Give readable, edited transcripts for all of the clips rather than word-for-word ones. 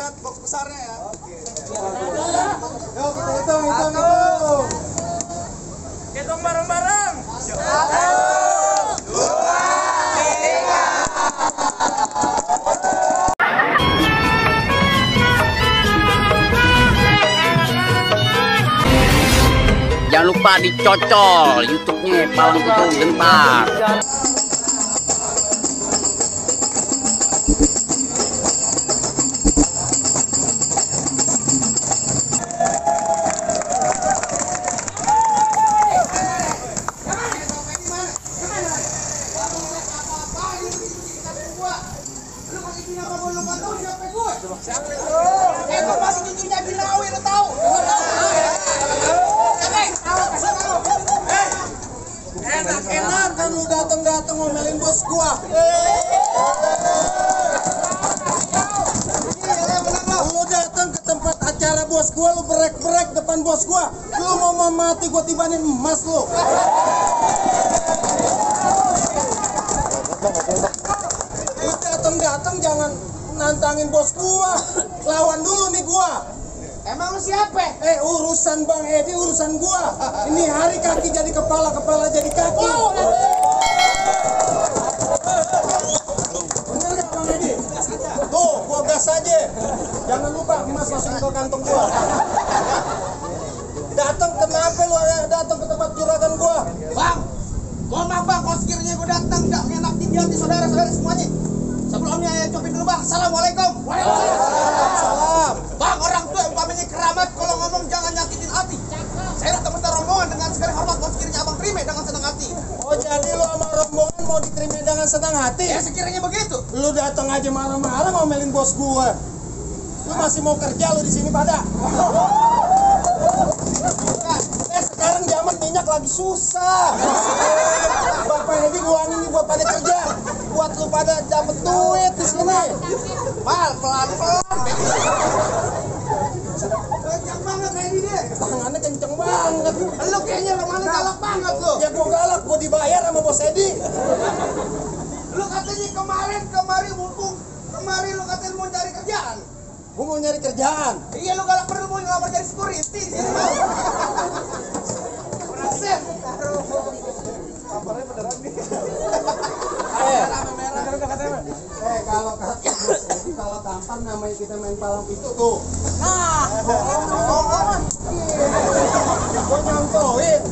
lihat box besarnya ya. Oke. Yuk kita hitung. Hitung bareng-bareng. 1, 2, 3. Jangan lupa dicocol YouTube-nya Palang Pitu Gentar. Enak kan lu datang ngomelin bos gua. Lu datang ke tempat acara bos gua, lu berek-berek depan bos gua. Lu mau mati gua tibanin emas lu. Lu datang jangan nantangin bos gua. Lawan dulu nih gua. Emang lu siapa? Urusan Bang Edi, urusan gua. Ini hari kaki jadi kepala, kepala jadi kaki. Bener gak Bang Edi? Tuh, gua gas aja. Jangan lupa emas masukin ke kantong gua. Datang kenapa lu datang ke tempat juragan gua? Bang, mohon maaf bang, kalau sekiranya gue datang gak ngenakin di hati saudara-saudara semuanya. Sebelumnya ya copin dulu bang. Assalamualaikum. Waalaikumsalam. Bang, orang tua umpamanya keramat, kalau ngomong jangan nyakitin hati. Saya datang bentar rombongan dengan segala hormat, kalau sekiranya abang terima dengan senang hati. Oh, jadi lu sama rombongan mau diterima dengan senang hati? Ya sekiranya begitu. Lu datang aja marah-marah ngomelin bos gua. Lu masih mau kerja lu di sini pada? Sekarang zaman minyak lagi susah. Bapak Edi uang ini buat pada kerja, buat lu pada dapet duit di sini. Mal, pelan-pelan. Kencang banget kayak ini deh. Tangannya kenceng banget. Lu kayaknya lemahnya galak banget lu. Ya gua galak, gua dibayar sama bos Edi. Lu katanya kemari mumpung kemari lu katanya mau cari kerjaan. Gua mau nyari kerjaan. Iya lu galak perlu mau ngelamar jadi security di sini. Berhasil. Kabarnya beneran nih. Kalau tampar namanya kita main palang pintu tuh. Nah, Gua nyontoin.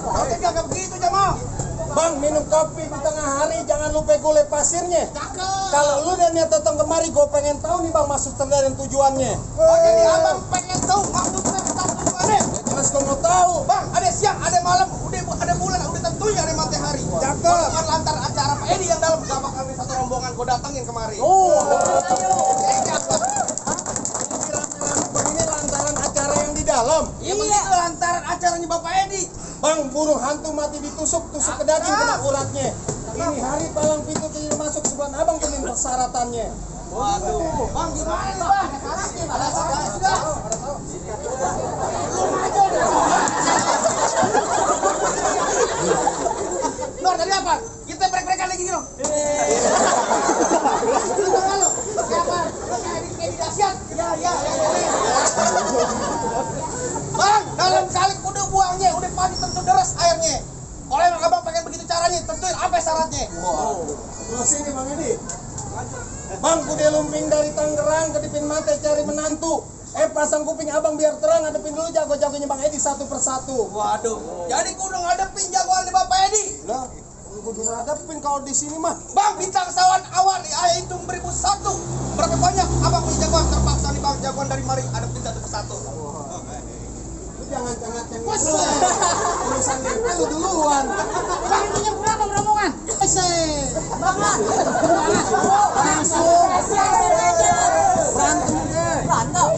tapi kagak begitu Jamal. Bang, minum kopi di tengah hari, jangan lupa gulai pasirnya. Cakep. Kalau lu dan niat datang kemari, gue pengen tahu nih bang maksud dan tujuannya. Oh jadi abang pengen tahu maksudnya tujuannya. Jelas gue mau tahu. Bang, ada siang, ada malam, udah ada bulan, udah tentunya ada matahari. Cakep. Bukan lantar acara Pak Edi yang dalam gak bakal satu rombongan gue datangin kemari. Oh, Cakep. ini lantaran acara yang di dalam. Iya begitu lantaran acaranya Bapak Edi. Bang, burung hantu mati ditusuk ke daging kena uratnya. Ini hari palang pintu tidak masuk sebulan abang temin persyaratannya. Waduh, bang gimana nih bang? Ada syaratnya sudah. Lu maju deh. Lor tadi apa? Kita break-breakan lagi gitu. Lu tau lu? Siapa? Lu kayak di dahsyat. Ya. Bang, dalam kali udah buangnya, udah pagi tentu deras airnya. Kalau emang abang pengen begitu caranya, tentuin apa syaratnya? Terus ini bang Edi. Bang, udah lumping dari Tangerang ke Dipin Mate cari menantu. Pasang kuping abang biar terang, ngadepin dulu jago-jagonya bang Edi satu persatu. Waduh, jadi kudu ngadepin jagoan di Bapak Edi. Lah, kudu ngadepin kalau di sini mah. Bang, bintang sawan awal ayah hitung 1001. Berapa banyak abang punya jagoan terpaksa nih bang, jagoan dari mari adepin satu persatu. Lu jangan cengak-cengak dulu. Urusan DP lu duluan. Bang, punya berapa rombongan? Banget. Berantem.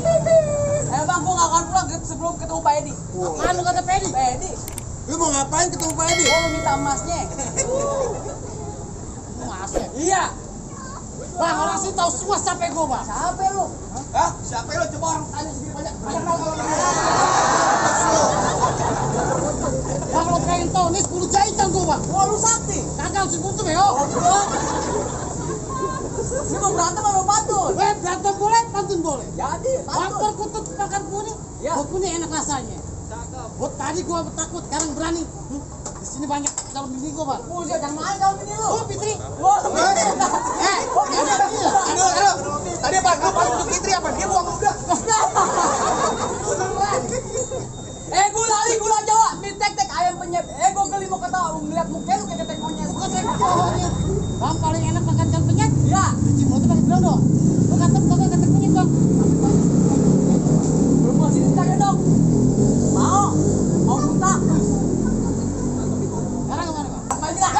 Bang, gua gak akan pulang sebelum ketemu Pak Edi. Apaan lu kata Pak Edi? Pak Edi. Lu mau ngapain ketemu Pak Edi? Gua mau minta emasnya. Emasnya? Iya. Bang, orang sih tahu semua siapa gua, Bang. Siapa lu? Hah? Siapa lo? Coba orang tanya sendiri banyak. Bang, lo pengen tahu nih 10 jahitan gua, Bang. Wah, lu sakti. Kagak harus tutup ya. Ini mau berantem sama Batul. Berantem boleh, pantun boleh. Jadi, Lapar kutut makan kuning. Ya. Oh, kuning enak rasanya. Oh, tadi gua takut, sekarang berani. Di sini banyak calon bini gua, Bang. Buset, jangan main calon bini lu. Oh, Fitri. Wah, aduh. Tadi apa? Lu paling Fitri apa? Dia buang udah. Gula Jawa, mie tek ayam penyet. Gua geli mau ketawa, ngeliat muka lu kayak ketek monyet. Bukan saya monyet. Bang paling enak makan calon penyet. Ya, Cuci mulut pakai brodo. Lu kata penyet, Bang. promosi Instagram dong. Mau muntah. Sekarang kemana, Bang? Main lah.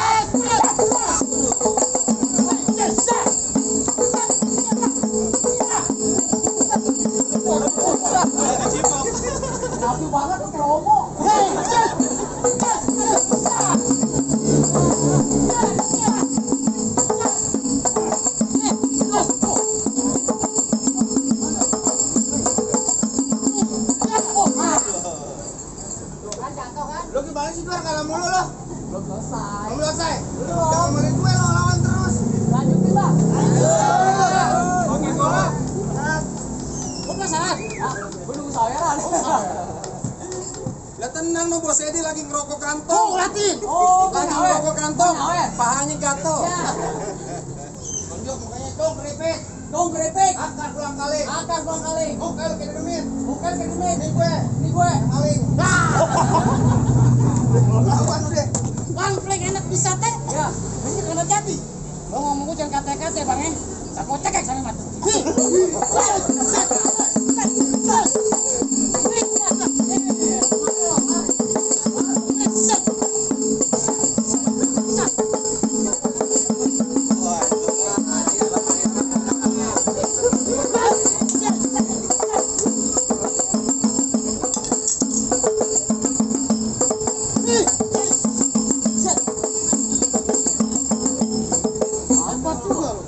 Rapi banget tuh kayak homo. Lu gimana sih keluar kalah mulu lo? Belum selesai. Jangan main gue lo lawan terus. Lanjutin Bang. Oke bola. Gua penasaran. Gue nunggu saweran. Lah tenang no Bos Edi lagi ngerokok Oh, kantong. ngeliatin. Lagi ngerokok kantong. Awen. Pahanya gatel. Ya. Tunjuk mukanya dong keripik. Dong keripik. Akar pulang kali. Muka lu kayak demit. Ini gue. Maling. Lawan udah. Bang, flank enak bisa teh. Ya. Ini kena jati. Lo ngomong gua jangan kata-kata, Bang, ya. Tak mau cekek sama mata. Apa juga lo?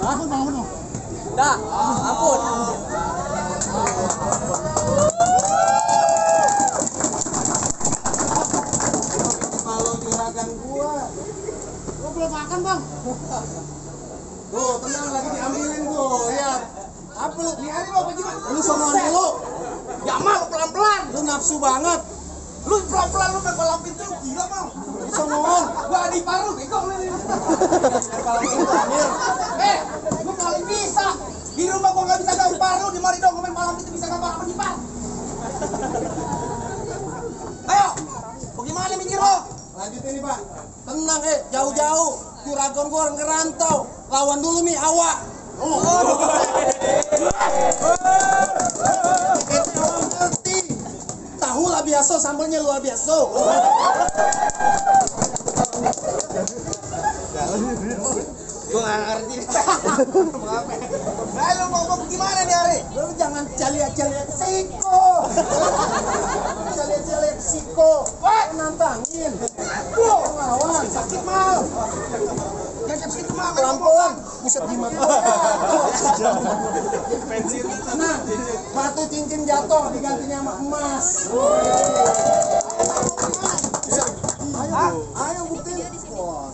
Ampun. Dah, ampun. Kalau juragan gua. Lo belum makan, Bang? Tuh, tenang lagi diambilin gua. Lihat. Apa lu? Lihat lo apa gimana? Lu sonoan dulu. Jamal pelan-pelan. Lu nafsu banget. Lu pelan-pelan lu main palang pintu lu gila mau. Lu sonoan. Gua adi paru bego lu ini. Gua paling bisa. Di rumah gua enggak bisa gaul paru, di mari dong gua main palang pintu bisa gambar apa kipas. Ayo. Bagaimana mikir lo? Lanjut ini, Pak. Tenang, jauh-jauh. Juragan gua orang ngerantau. Lawan dulu nih awak. Kita orang ngerti. Tahu lah biasa, sambalnya luar biasa. Gua enggak ngerti. Lu mau gimana nih, Ari? Lu jangan celiak-celiak siko. Celiak-celiak siko. Nantangin. Lawan. Sakit mal. Jangan sakit mal. Pelan-pelan. Buset jimat. Nah, batu cincin jatuh digantinya sama emas. Ayo buktiin. Wah.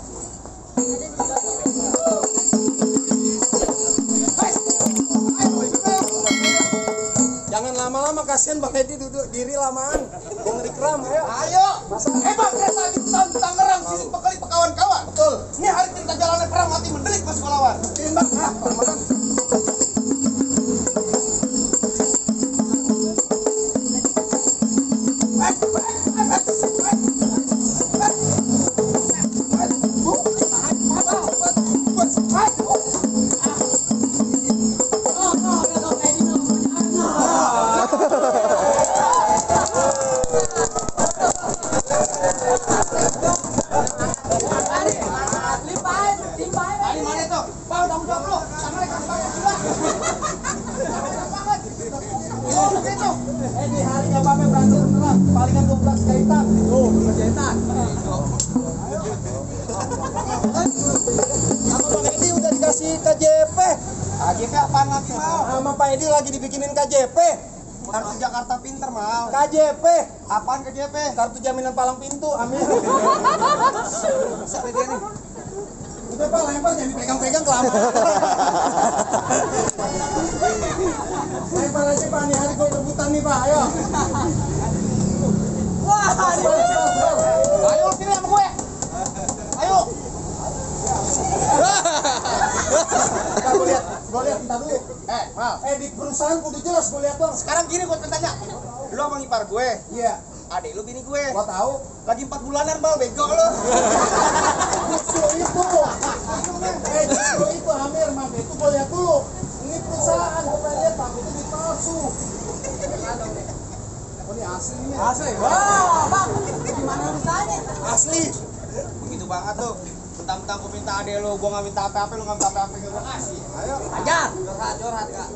Jangan lama-lama, kasihan Bang Edi duduk diri lamaan. Bang Rikram, ayo. Ayo. Hebat kereta di Tangerang sini pekali pekawan-kawan. Betul. Ini hari kita jalannya perang mati mendelik masuk lawan. Timbang. Makan. Limpahin. Hari mana tuh? Bang, tanggung jawab lu. KJP apaan lagi mal? Sama Pak Edi lagi dibikinin KJP. Kartu Jakarta Pinter mal. KJP. Apaan KJP? Kartu jaminan palang pintu. Amin. Siapa dia nih? Udah Pak, lempar jangan dipegang-pegang kelamaan. Lempar aja Pak, nih hari gue rebutan nih Pak, ayo. Wah, Ayo sini sama gue. Ayo. Ntar gue lihat, ntar dulu. Mal. Di perusahaan kudu jelas gue lihat dong. Sekarang gini gue tanya. Lu sama ipar gue. Iya, Adik lu bini gue. gua tahu. Lagi 4 bulanan mal bego lu. Justru itu. Justru itu Amir, Mam. Itu gue lihat dulu. Ini perusahaan, gue pengen lihat Pak, itu duit palsu. Oh ini asli nih. Asli. wah, bang, gimana urusannya? Asli. Begitu banget tuh. Mentang-mentang gue minta adek lu, gue gak minta apa-apa, lu gak minta apa-apa, gue kasih. Ayo. Ajar, curhat kak.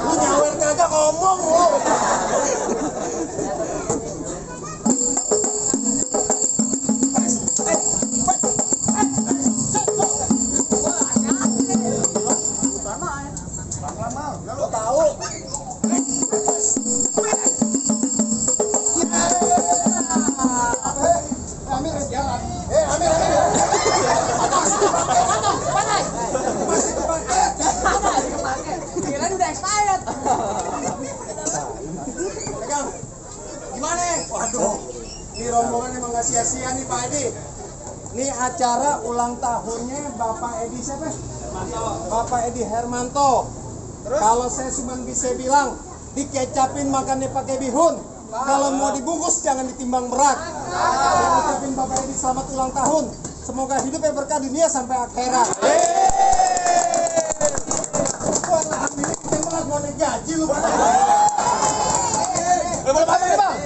Lu nyawer kagak ngomong lu. Lu tahu. Amir, jalan. Amir. Masih kepake. Kirain udah expired. Pegang. Gimana? Waduh. Ini rombongan emang gak sia-sia nih Pak Edi. Ini acara ulang tahunnya Bapak Edi siapa? Bapak Edi Hermanto. Kalau saya cuma bisa bilang, dikecapin makannya pakai bihun. Kalau mau dibungkus jangan ditimbang berat. Saya ucapin Bapak Edi selamat ulang tahun. Semoga hidupnya berkah dunia sampai akhirat. Wah, alhamdulillah kita malah mau naik gaji lu. Boleh banget nih Bang.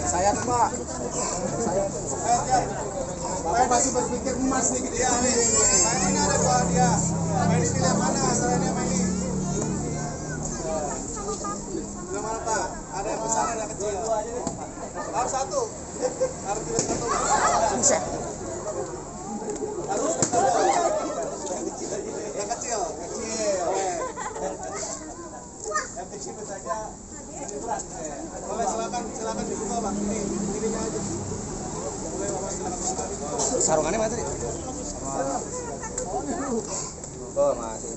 Saya Pak. Saya masih berpikir emas nih gitu ya. Ini ada buah dia. Meli pilih mana? Asalnya Meli. Pilih mana Pak? Ada yang besar, ada yang kecil. Harus satu. Harus pilih satu. Buset. Yang kecil. Yang kecil saja. Ini berat. Boleh silakan dibuka Bang. Ini aja. Boleh Bapak silakan. Sarungannya mana tadi? Oh, masih.